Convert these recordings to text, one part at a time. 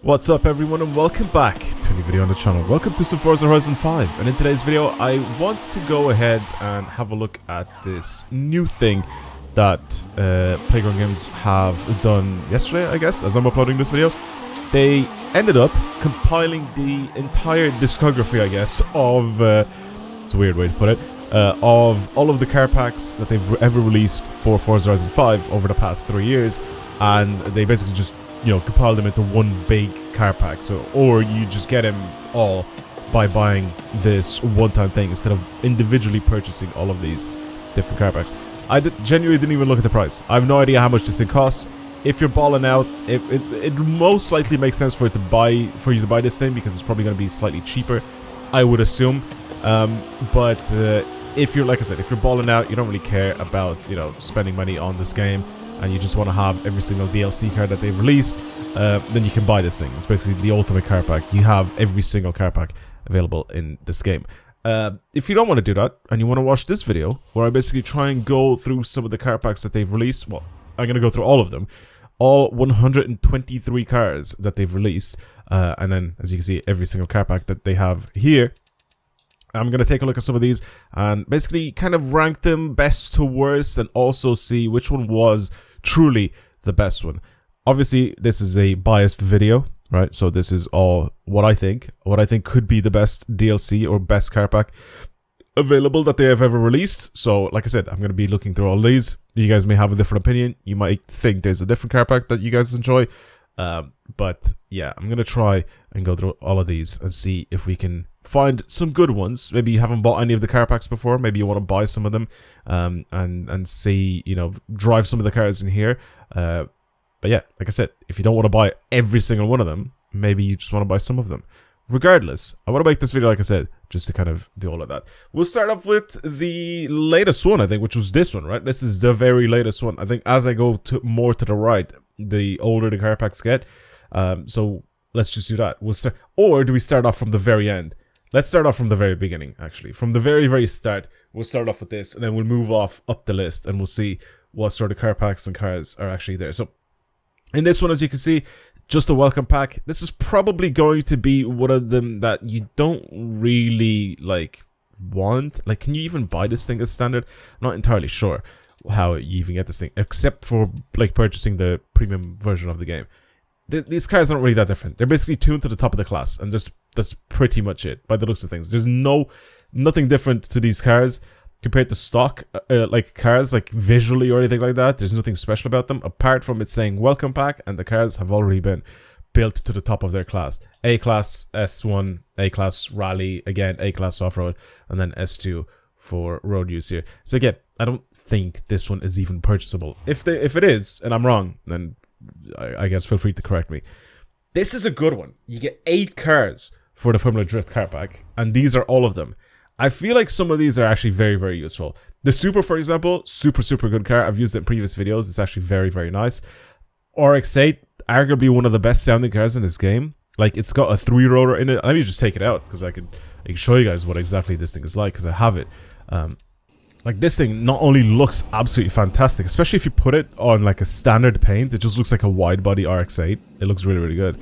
What's up everyone and welcome back to a new video on the channel. Welcome to some Forza Horizon 5, and in today's video I want to go ahead and have a look at this new thing that Playground Games have done yesterday, I guess, as I'm uploading this video. They ended up compiling the entire discography, I guess, of, it's a weird way to put it, of all of the car packs that they've ever released for Forza Horizon 5 over the past 3 years, and they basically just compile them into one big car pack. So, or you just get them all by buying this one-time thing instead of individually purchasing all of these different car packs. I genuinely didn't even look at the price. I have no idea how much this thing costs. If you're balling out, it most likely makes sense for you to buy this thing because it's probably going to be slightly cheaper, I would assume. But if you're, like I said, if you're balling out, you don't really care about spending money on this game, and you just want to have every single DLC card that they've released, then you can buy this thing. It's basically the ultimate car pack. You have every single car pack available in this game. If you don't want to do that, and you want to watch this video, where I basically try and go through some of the car packs that they've released, well, I'm going to go through all of them. All 123 cars that they've released, and then, as you can see, every single car pack that they have here. I'm going to take a look at some of these and basically kind of rank them best to worst, and also see which one was truly the best one. Obviously, this is a biased video, right? So this is all what I think could be the best DLC or best car pack available that they have ever released. So, like I said, I'm going to be looking through all these. You guys may have a different opinion. You might think there's a different car pack that you guys enjoy. But yeah, I'm going to try and go through all of these and see if we can find some good ones. Maybe you haven't bought any of the car packs before. Maybe you want to buy some of them, and see, drive some of the cars in here. But yeah, like I said, if you don't want to buy every single one of them, maybe you just want to buy some of them. Regardless, I want to make this video, like I said, just to kind of do all of that. We'll start off with the latest one, I think, which was this one, right? This is the very latest one. I think as I go more to the right, the older the car packs get. So let's just do that. We'll start, or do we start off from the very end? Let's start off from the very beginning, actually. From the very, very start, we'll start off with this, and then we'll move off up the list, and we'll see what sort of car packs and cars are actually there. So, in this one, as you can see, just a welcome pack. This is probably going to be one of them that you don't really, want. Can you even buy this thing as standard? I'm not entirely sure how you even get this thing, except for, purchasing the premium version of the game. These cars aren't really that different. They're basically tuned to the top of the class, and that's pretty much it, by the looks of things. There's nothing different to these cars compared to stock, cars, visually or anything like that. There's nothing special about them, apart from it saying welcome pack, and the cars have already been built to the top of their class. A-class, S1, A-class rally, again, A-class off-road, and then S2 for road use here. So again, I don't think this one is even purchasable. If it is, and I'm wrong, then I guess feel free to correct me. This is a good one. You get 8 cars for the Formula Drift car pack, and these are all of them. I feel like some of these are actually very, very useful. The Super, for example, super good car. I've used it in previous videos. It's actually very, very nice. RX-8, arguably one of the best sounding cars in this game. It's got a 3-rotor in it. Let me just take it out, because I can show you guys what exactly this thing is like, because I have it. This thing not only looks absolutely fantastic, especially if you put it on a standard paint. It just looks like a wide body RX-8. It looks really, really good.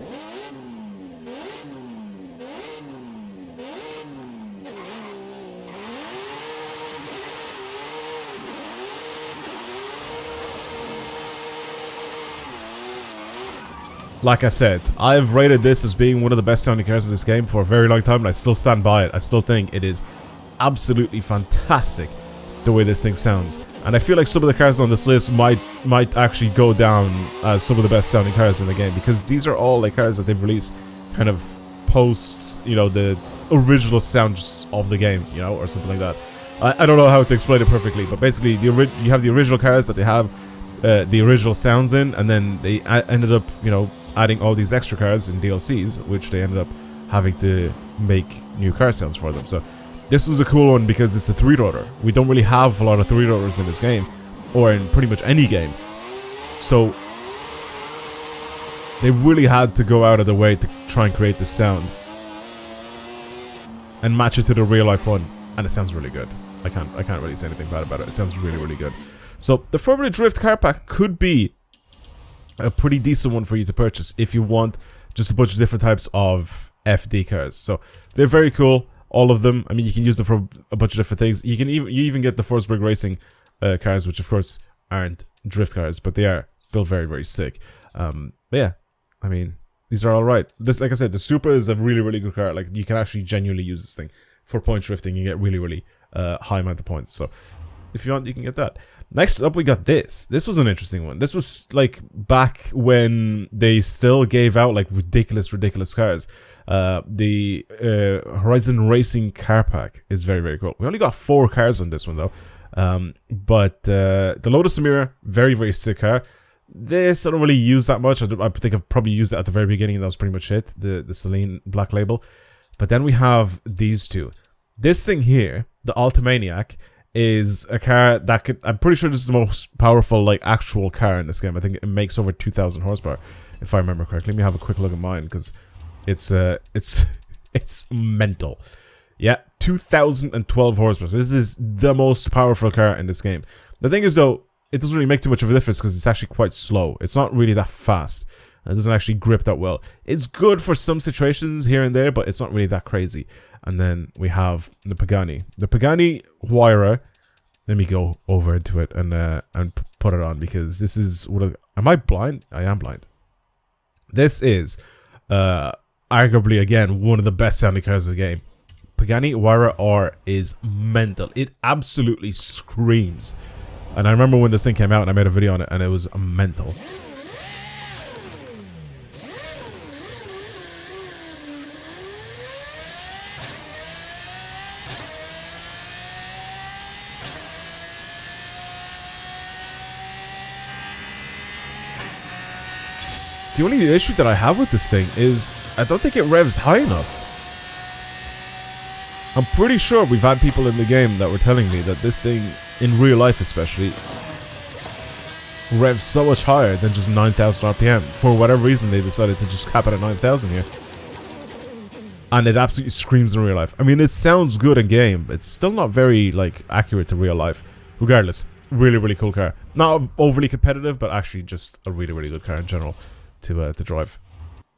Like I said, I've rated this as being one of the best sounding cars in this game for a very long time, and I still stand by it. I still think it is absolutely fantastic the way this thing sounds, and I feel like some of the cars on this list might actually go down as some of the best sounding cars in the game, because these are all cars that they've released kind of post the original sounds of the game, or something like that. I don't know how to explain it perfectly, but basically you have the original cars that they have the original sounds in, and then they ended up adding all these extra cars in DLCs, which they ended up having to make new car sounds for them. So this was a cool one because it's a 3-rotor. We don't really have a lot of 3-rotors in this game, or in pretty much any game. So they really had to go out of their way to try and create this sound and match it to the real life one, and it sounds really good. I can't really say anything bad about it. It sounds really, really good. So the Formula Drift car pack could be a pretty decent one for you to purchase if you want just a bunch of different types of FD cars. So they're very cool, all of them. I mean, you can use them for a bunch of different things. You even get the Forsberg Racing cars, which of course aren't drift cars, but they are still very, very sick. But yeah, I mean, these are all right. This, like I said, the Supra is a really, really good car. Like, you can actually genuinely use this thing for point drifting. You get really, really high amount of points. So if you want, you can get that. Next up, we got this. This was an interesting one. This was like back when they still gave out like ridiculous cars. The Horizon Racing car pack is very, very cool. We only got 4 cars on this one though. But the Lotus Emira, very, very sick car. This I don't really use that much. I think I've probably used it at the very beginning. That was pretty much it. The Celine Black Label. But then we have these two. This thing here, the Altamaniac, is a car that could, I'm pretty sure this is the most powerful like actual car in this game. I think it makes over 2,000 horsepower, if I remember correctly. Let me have a quick look at mine, because it's mental. Yeah, 2,012 horsepower. So this is the most powerful car in this game. The thing is though, it doesn't really make too much of a difference because it's actually quite slow. It's not really that fast. It doesn't actually grip that well. It's good for some situations here and there, but it's not really that crazy. And then we have the Pagani. The Pagani Huayra. Let me go over into it and put it on, because this is what am I blind? I am blind. This is arguably again one of the best sounding cars of the game. Pagani Huayra R is mental. It absolutely screams. And I remember when this thing came out and I made a video on it and it was mental. The only issue that I have with this thing is I don't think it revs high enough. I'm pretty sure we've had people in the game that were telling me that this thing, in real life especially, revs so much higher than just 9,000 RPM. For whatever reason, they decided to just cap it at 9,000 here. And it absolutely screams in real life. I mean, it sounds good in game. It's still not very, like, accurate to real life. Regardless, really, really cool car. Not overly competitive, but actually just a really, really good car in general to drive.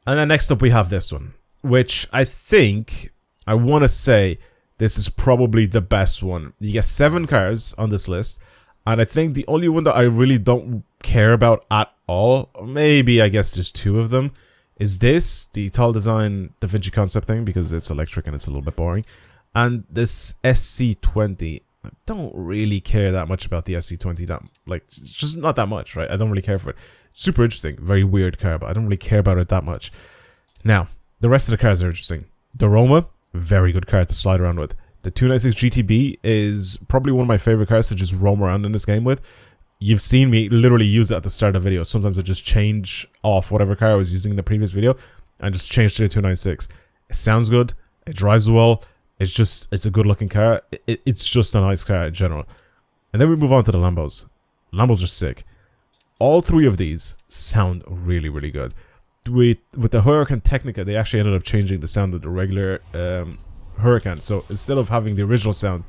And then next up we have this one, which I think, I want to say, this is probably the best one. You get 7 cars on this list, and I think the only one that I really don't care about at all, maybe I guess there's 2 of them, is this, the Tall Design Da Vinci Concept thing, because it's electric and it's a little bit boring, and this SC20. I don't really care that much about the SC20, that, like, it's just not that much, right? I don't really care for it. Super interesting, very weird car, but I don't really care about it that much. Now, the rest of the cars are interesting. The Roma, very good car to slide around with. The 296 GTB is probably one of my favorite cars to just roam around in this game with. You've seen me literally use it at the start of the video. Sometimes I just change off whatever car I was using in the previous video and just change to the 296. It sounds good, it drives well, it's a good looking car. It's just a nice car in general. And then we move on to the Lambos. Lambos are sick. All 3 of these sound really, really good. With the Huracan Technica, they actually ended up changing the sound of the regular Huracan. So instead of having the original sound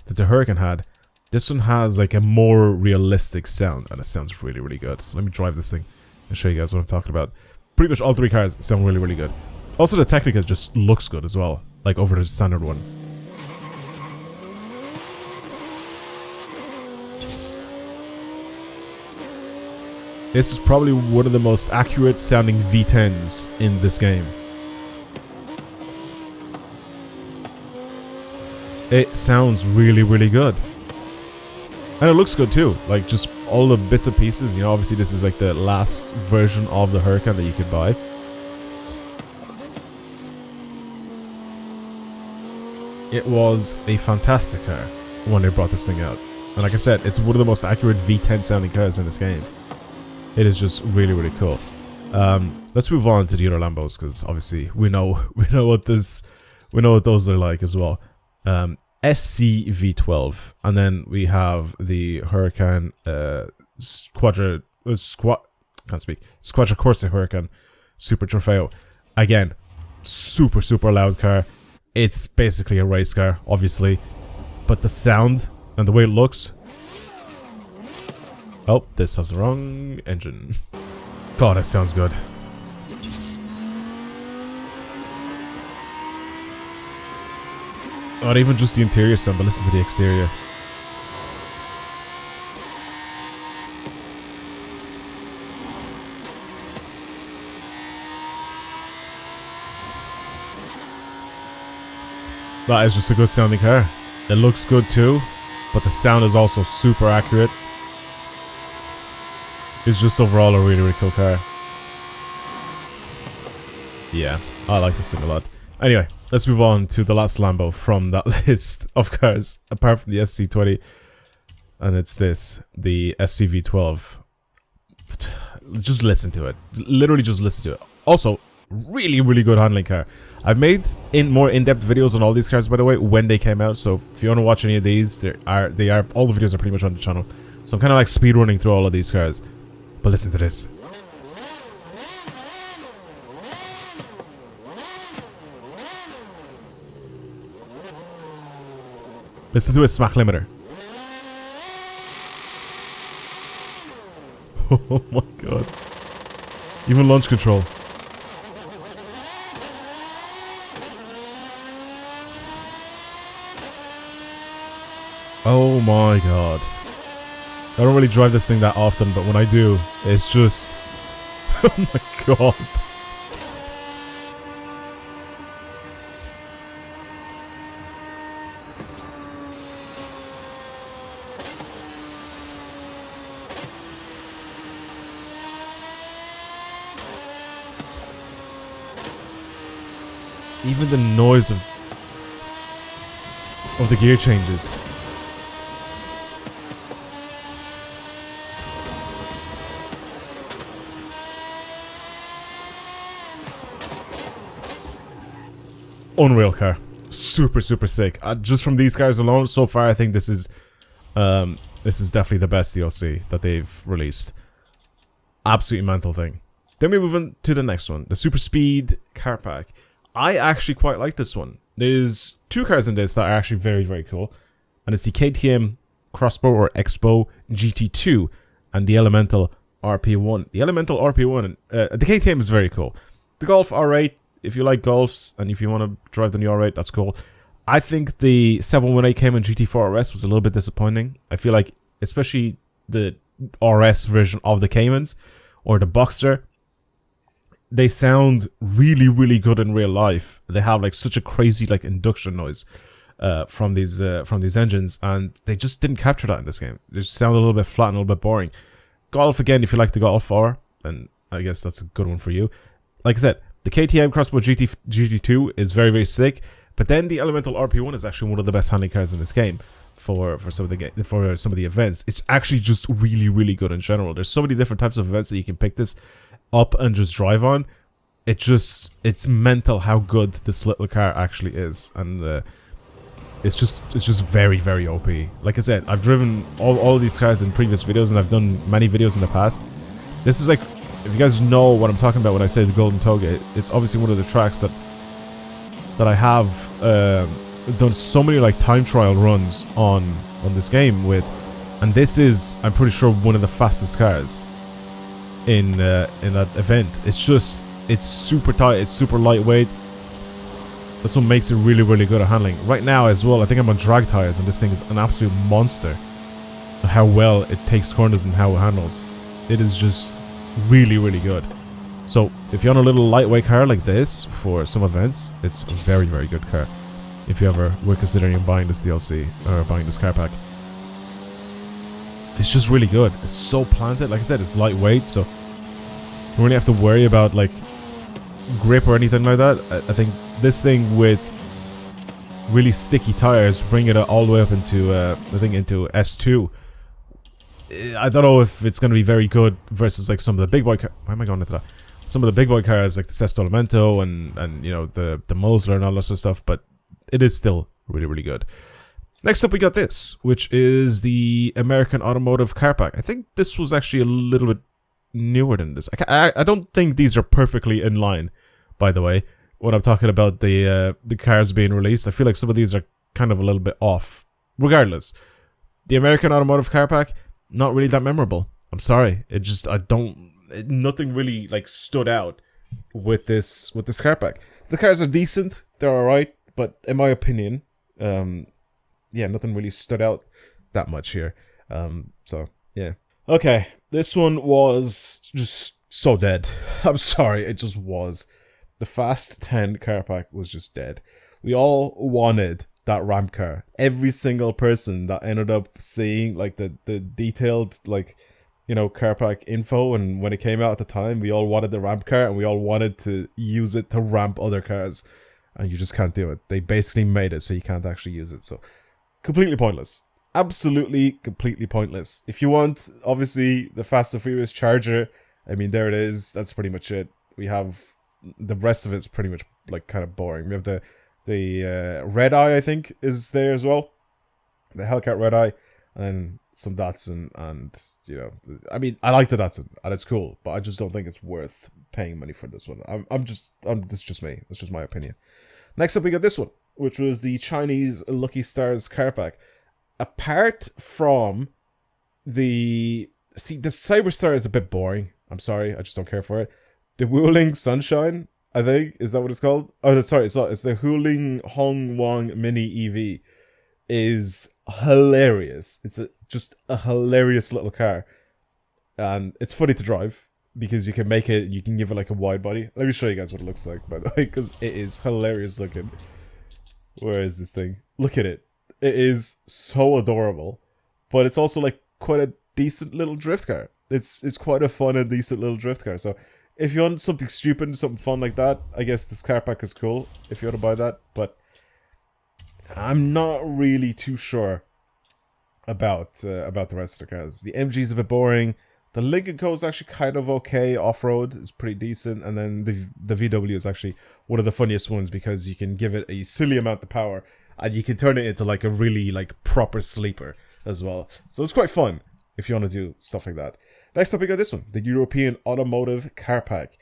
that the Huracan had, this one has like a more realistic sound, and it sounds really, really good. So let me drive this thing and show you guys what I'm talking about. Pretty much all 3 cars sound really, really good. Also, the Technica just looks good as well, like over the standard one. This is probably one of the most accurate sounding V10s in this game. It sounds really, really good. And it looks good too. Like, just all the bits and pieces. You know, obviously this is like the last version of the Huracan that you could buy. It was a fantastic car when they brought this thing out. And like I said, it's one of the most accurate V10 sounding cars in this game. It is just really, really cool. Let's move on to the other Lambos, because obviously we know what those are like as well. SC V12, and then we have the Huracan Squadra Corsa Huracan Super Trofeo. Again, super loud car. It's basically a race car, obviously, but the sound and the way it looks. Oh, this has the wrong engine. God, that sounds good. Not even just the interior sound, but listen to the exterior. That is just a good sounding car. It looks good too, but the sound is also super accurate. It's just overall a really, really cool car. Yeah, I like this thing a lot. Anyway, let's move on to the last Lambo from that list of cars, apart from the SC20. And it's this, the SCV12. Just listen to it. Literally just listen to it. Also, really, really good handling car. I've made more in-depth videos on all these cars, by the way, when they came out. So if you want to watch any of these, all the videos are pretty much on the channel. So I'm kind of like speedrunning through all of these cars. But listen to this. Listen to a smack limiter. Oh my god. Even launch control. Oh my god. I don't really drive this thing that often, but when I do, it's just... Oh my god. Even the noise of the gear changes. Unreal car. Super, super sick. Just from these cars alone, so far I think this is definitely the best DLC that they've released. Absolutely mental thing. Then we move on to the next one, the Super Speed car pack. I actually quite like this one. There's two cars in this that are actually very, very cool. And it's the KTM Crossbow or Expo GT2 and the Elemental RP1. The Elemental RP1, the KTM is very cool. The Golf R8, if you like Golfs and if you want to drive the new R8, that's cool. I think the 718 Cayman GT4 RS was a little bit disappointing. I feel like, especially the RS version of the Caymans or the Boxster, they sound really, really good in real life. They have like such a crazy like induction noise from these engines, and they just didn't capture that in this game. They just sound a little bit flat and a little bit boring. Golf, again, if you like the Golf R, then I guess that's a good one for you. Like I said, the KTM Crossbow GT2 is very, very sick, but then the Elemental RP1 is actually one of the best handling cars in this game for some of the events. It's actually just really, really good in general. There's so many different types of events that you can pick this up and just drive on. It's mental how good this little car actually is, and it's just very, very OP. Like I said, I've driven all of these cars in previous videos, and I've done many videos in the past. This is like, if you guys know what I'm talking about when I say the Golden Toga, it's obviously one of the tracks that I have done so many like time trial runs on this game with, and this is, I'm pretty sure, one of the fastest cars in that event. It's super tight, it's super lightweight. That's what makes it really, really good at handling. Right now as well, I think I'm on drag tires, and this thing is an absolute monster. How well it takes corners and how it handles. It is just really, really good. So if you're on a little lightweight car like this for some events, it's a very, very good car. If you ever were considering buying this DLC or buying this car pack, it's just really good. It's so planted. Like I said, it's lightweight, so you don't really have to worry about like grip or anything like that. I think this thing with really sticky tires, bring it all the way up into into S2. I don't know if it's going to be very good versus like some of the big boy cars. Why am I going into that? Some of the big boy cars like the Sesto Elemento and you know the Mosler and all that sort of stuff, but it is still really, really good. Next up we got this, which is the American Automotive car pack. I think this was actually a little bit newer than this. I don't think these are perfectly in line, by the way, when I'm talking about the cars being released. I feel like some of these are kind of a little bit off. Regardless, the American Automotive car pack, not really that memorable. I'm sorry. Nothing really like stood out with this car pack. The cars are decent, they're alright, but in my opinion, Yeah, nothing really stood out that much here. So yeah. Okay, this one was just so dead. I'm sorry, it just was. The Fast 10 car pack was just dead. We all wanted that ramp car. Every single person that ended up seeing like the detailed like, you know, car pack info, and when it came out at the time, we all wanted the ramp car and we all wanted to use it to ramp other cars, and you just can't do it. They basically made it so you can't actually use it. So completely pointless. Absolutely completely pointless. If you want, obviously, the Fast and Furious Charger, I mean, there it is. That's pretty much it. We have the rest of it's pretty much like kind of boring. We have the Red Eye, I think, is there as well. The Hellcat Red Eye, and some Datsun, and you know, I mean, I like the Datsun and it's cool, but I just don't think it's worth paying money for this one. This is just me. It's just my opinion. Next up, we got this one, which was the Chinese Lucky Stars car pack. Apart from the Cyberstar is a bit boring. I'm sorry, I just don't care for it. The Wuling Sunshine, I think, is that what it's called? Oh, sorry, it's not. It's the Wuling Hongwang Mini EV. Is hilarious. It's just a hilarious little car, and it's funny to drive because you can make it. You can give it like a wide body. Let me show you guys what it looks like, by the way, because it is hilarious looking. Where is this thing? Look at it. It is so adorable, but it's also like quite a decent little drift car. It's quite a fun and decent little drift car. So if you want something stupid, something fun like that, I guess this car pack is cool if you want to buy that. But I'm not really too sure about the rest of the cars. The MG is a bit boring. The Lincoln Co is actually kind of okay. Off-road is pretty decent, and then the VW is actually one of the funniest ones because you can give it a silly amount of power. And you can turn it into like a really like proper sleeper as well. So it's quite fun if you want to do stuff like that. Next up we got this one, the European Automotive car pack,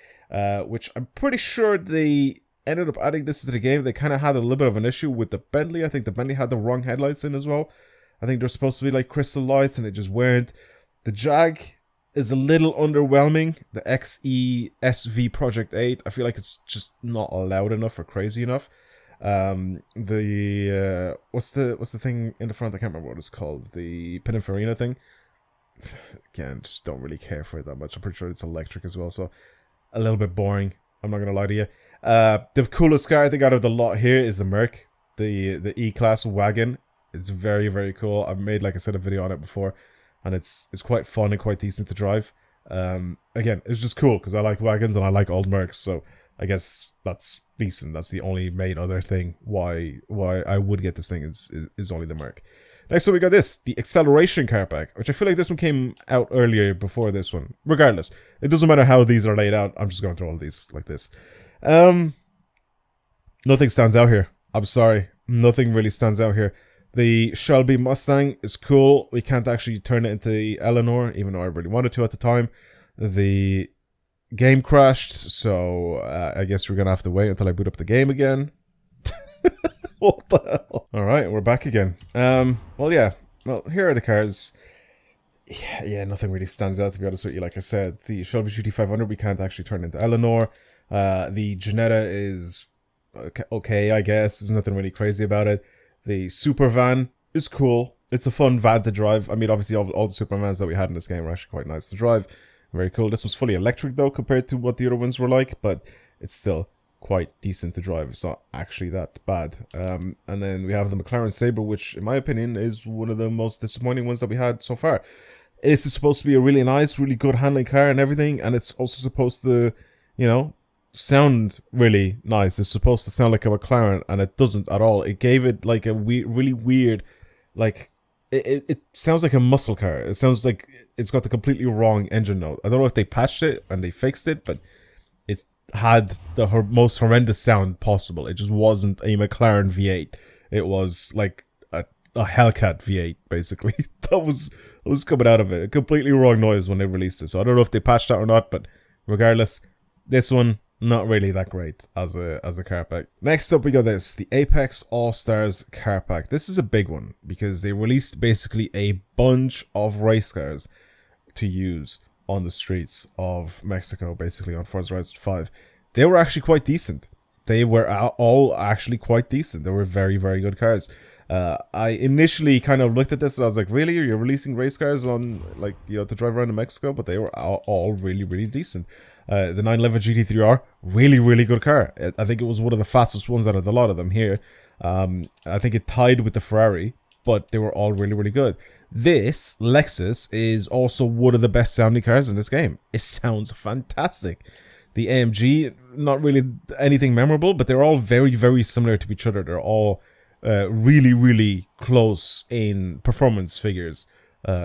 which I'm pretty sure they ended up adding this into the game. They kind of had a little bit of an issue with the Bentley. I think the Bentley had the wrong headlights in as well. I think they're supposed to be like crystal lights and they just weren't. The Jag is a little underwhelming. The XE-SV Project 8, I feel like it's just not loud enough or crazy enough. What's the thing in the front? I can't remember what it's called. The Pininfarina thing. Again, just don't really care for it that much. I'm pretty sure it's electric as well, so a little bit boring. I'm not gonna lie to you. The coolest car I think out of the lot here is the Merc, the E-Class wagon. It's very, very cool. I've made, like I said, a video on it before, and it's quite fun and quite decent to drive. Again, it's just cool because I like wagons and I like old Mercs, so I guess that's decent. That's the only main other thing why I would get this thing is only the Merc. Next up we got this, the Acceleration car pack, which I feel like this one came out earlier before this one. Regardless, it doesn't matter how these are laid out. I'm just going through all of these like this. Nothing stands out here. I'm sorry. Nothing really stands out here. The Shelby Mustang is cool. We can't actually turn it into the Eleanor, even though I really wanted to at the time. The game crashed, so I guess we're gonna have to wait until I boot up the game again. What the hell? Alright, we're back again. Well, yeah. Well, here are the cars. Yeah, nothing really stands out, to be honest with you. Like I said, the Shelby GT500 we can't actually turn into Eleanor. The Janetta is okay, I guess. There's nothing really crazy about it. The Super Van is cool. It's a fun van to drive. I mean, obviously, all the Supermans that we had in this game were actually quite nice to drive. Very cool. This was fully electric, though, compared to what the other ones were like, but it's still quite decent to drive. It's not actually that bad. And then we have the McLaren Sabre, which, in my opinion, is one of the most disappointing ones that we had so far. It's supposed to be a really nice, really good handling car and everything, and it's also supposed to, you know, sound really nice. It's supposed to sound like a McLaren, and it doesn't at all. It gave it like a really weird, like it sounds like a muscle car. It sounds like it's got the completely wrong engine note. I don't know if they patched it and they fixed it, but it had the most horrendous sound possible. It just wasn't a McLaren V8. It was like a Hellcat V8 basically. that was coming out of it. A completely wrong noise when they released it. So I don't know if they patched that or not, but regardless, this one not really that great as a car pack. Next up we got this, the Apex All-Stars car pack. This is a big one because they released basically a bunch of race cars to use on the streets of Mexico, basically on Forza Horizon 5. They were actually quite decent. They were all actually quite decent. They were very, very good cars. I initially kind of looked at this and I was like, really? You're releasing race cars on, like, you know, to drive around in Mexico? But they were all really, really decent. The 911 GT3R, really, really good car. I think it was one of the fastest ones out of a lot of them here. I think it tied with the Ferrari, but they were all really, really good. This Lexus is also one of the best sounding cars in this game. It sounds fantastic. The AMG, not really anything memorable, but they're all very, very similar to each other. They're all really, really close in performance figures.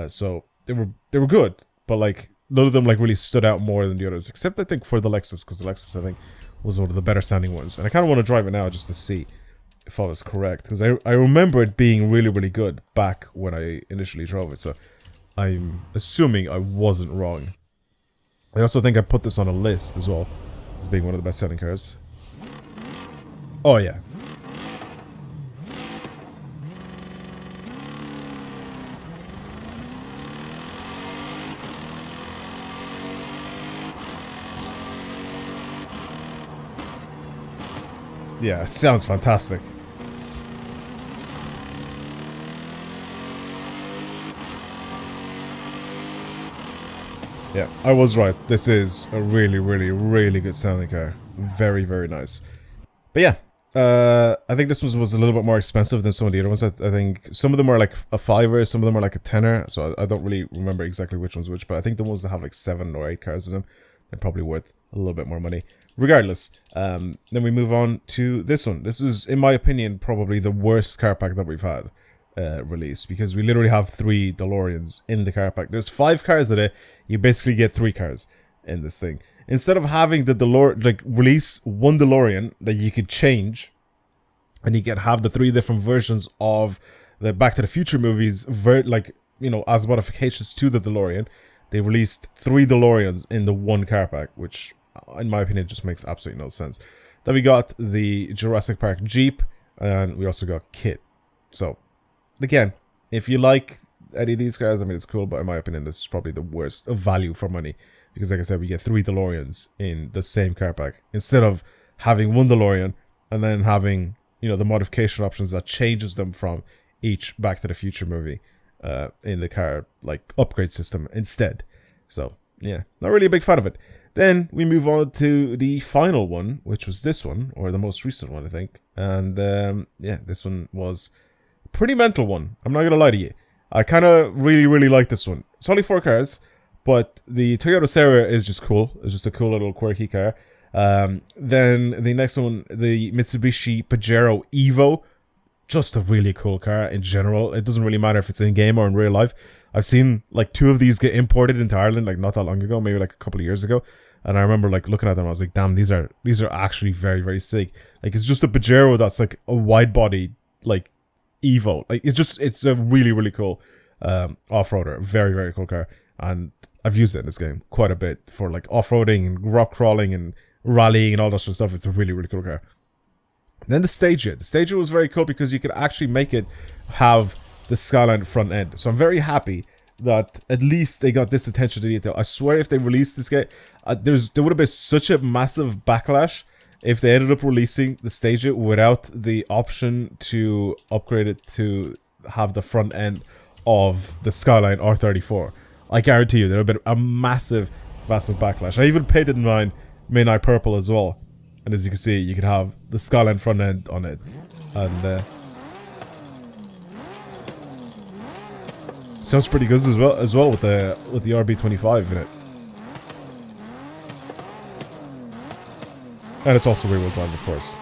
So they were good, but like none of them like really stood out more than the others, except I think for the Lexus, because the Lexus I think was one of the better sounding ones. And I kind of want to drive it now just to see if I was correct, because I remember it being really, really good back when I initially drove it. So I'm assuming I wasn't wrong. I also think I put this on a list as well as being one of the best selling cars. Oh yeah. Yeah, it sounds fantastic. Yeah, I was right. This is a really, really, really good sounding car. Very, very nice. But yeah, I think this was a little bit more expensive than some of the other ones. I think some of them are like a $5er, some of them are like a $10er. So I don't really remember exactly which one's which, but I think the ones that have like 7 or 8 cars in them, they're probably worth a little bit more money. Regardless, then we move on to this one. This is, in my opinion, probably the worst car pack that we've had released, because we literally have 3 DeLoreans in the car pack. There's 5 cars in it. You basically get 3 cars in this thing. Instead of having the DeLorean, like release one DeLorean that you could change, and you can have the 3 different versions of the Back to the Future movies, like, you know, as modifications to the DeLorean, they released 3 DeLoreans in the one car pack, which in my opinion just makes absolutely no sense. Then we got the Jurassic Park Jeep, and we also got Kit. So again, if you like any of these cars, I mean, it's cool, but in my opinion, this is probably the worst value for money, because like I said, we get 3 DeLoreans in the same car pack instead of having one DeLorean and then having, you know, the modification options that changes them from each Back to the Future movie in the car, like, upgrade system instead. So yeah, not really a big fan of it. Then we move on to the final one, which was this one, or the most recent one, I think. And yeah, this one was a pretty mental one. I'm not going to lie to you. I kind of really, really like this one. It's only 4 cars, but the Toyota Serra is just cool. It's just a cool little quirky car. Then the next one, the Mitsubishi Pajero Evo. Just a really cool car in general. It doesn't really matter if it's in game or in real life. I've seen like 2 of these get imported into Ireland like not that long ago, maybe like a couple of years ago. And I remember like looking at them, I was like, damn, these are actually very, very sick. Like, it's just a Pajero that's like a wide body like Evo. Like, it's a really, really cool off-roader. Very, very cool car. And I've used it in this game quite a bit for like off-roading and rock crawling and rallying and all that sort of stuff. It's a really, really cool car. Then the Stager. The Stager was very cool because you could actually make it have the Skyline front end. So I'm very happy that at least they got this attention to detail. I swear if they released this game, there would have been such a massive backlash if they ended up releasing the Stager without the option to upgrade it to have the front end of the Skyline R34. I guarantee you there would have been a massive, massive backlash. I even painted mine midnight purple as well. And as you can see, you could have the Skyline front end on it. And sounds pretty good as well with the RB25 in it. And it's also rear-wheel drive, of course.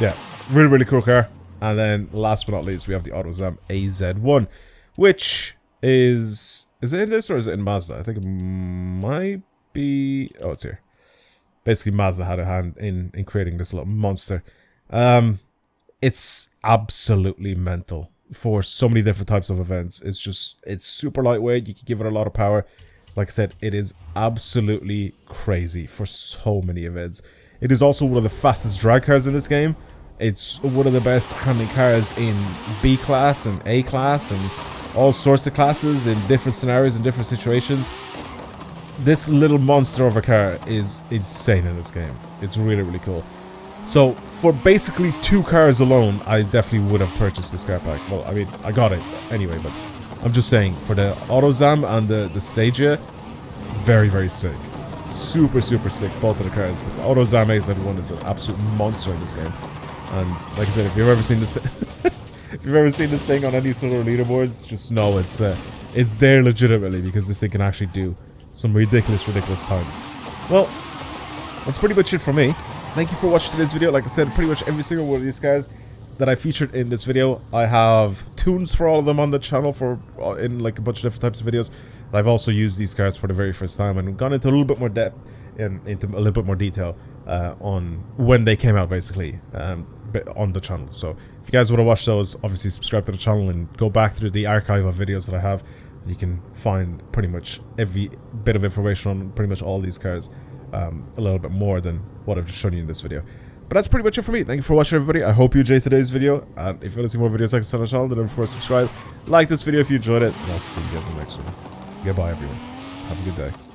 Yeah, really, really cool car. And then last but not least, we have the AutoZam AZ1, which is it in this or is it in Mazda? I think it might be. Oh, it's here. Basically, Mazda had a hand in creating this little monster. It's absolutely mental for so many different types of events. It's super lightweight. You can give it a lot of power. Like I said, it is absolutely crazy for so many events. It is also one of the fastest drag cars in this game. It's one of the best handling cars in B class and A class and all sorts of classes in different scenarios and different situations. This little monster of a car is insane in this game. It's really, really cool. So for basically 2 cars alone, I definitely would have purchased this car pack. Well, I mean, I got it anyway, but I'm just saying, for the AutoZam and the Stagia, very, very sick. Super, super sick, both of the cars. But the AutoZam A71 is an absolute monster in this game. And like I said, if you've ever seen this if you've ever seen this thing on any sort of leaderboards, just know it's there legitimately, because this thing can actually do some ridiculous times. Well, that's pretty much it for me. Thank you for watching today's video. Like I said, pretty much every single one of these cars that I featured in this video, I have tunes for all of them on the channel for in like a bunch of different types of videos. But I've also used these cars for the very first time and gone into a little bit more depth, into a little bit more detail on when they came out, basically, on the channel. So if you guys want to watch those, obviously subscribe to the channel and go back through the archive of videos that I have. You can find pretty much every bit of information on pretty much all these cars, a little bit more than what I've just shown you in this video. But that's pretty much it for me. Thank you for watching, everybody. I hope you enjoyed today's video. And if you want to see more videos like this on the channel, then of course subscribe. Like this video if you enjoyed it. And I'll see you guys in the next one. Goodbye, everyone. Have a good day.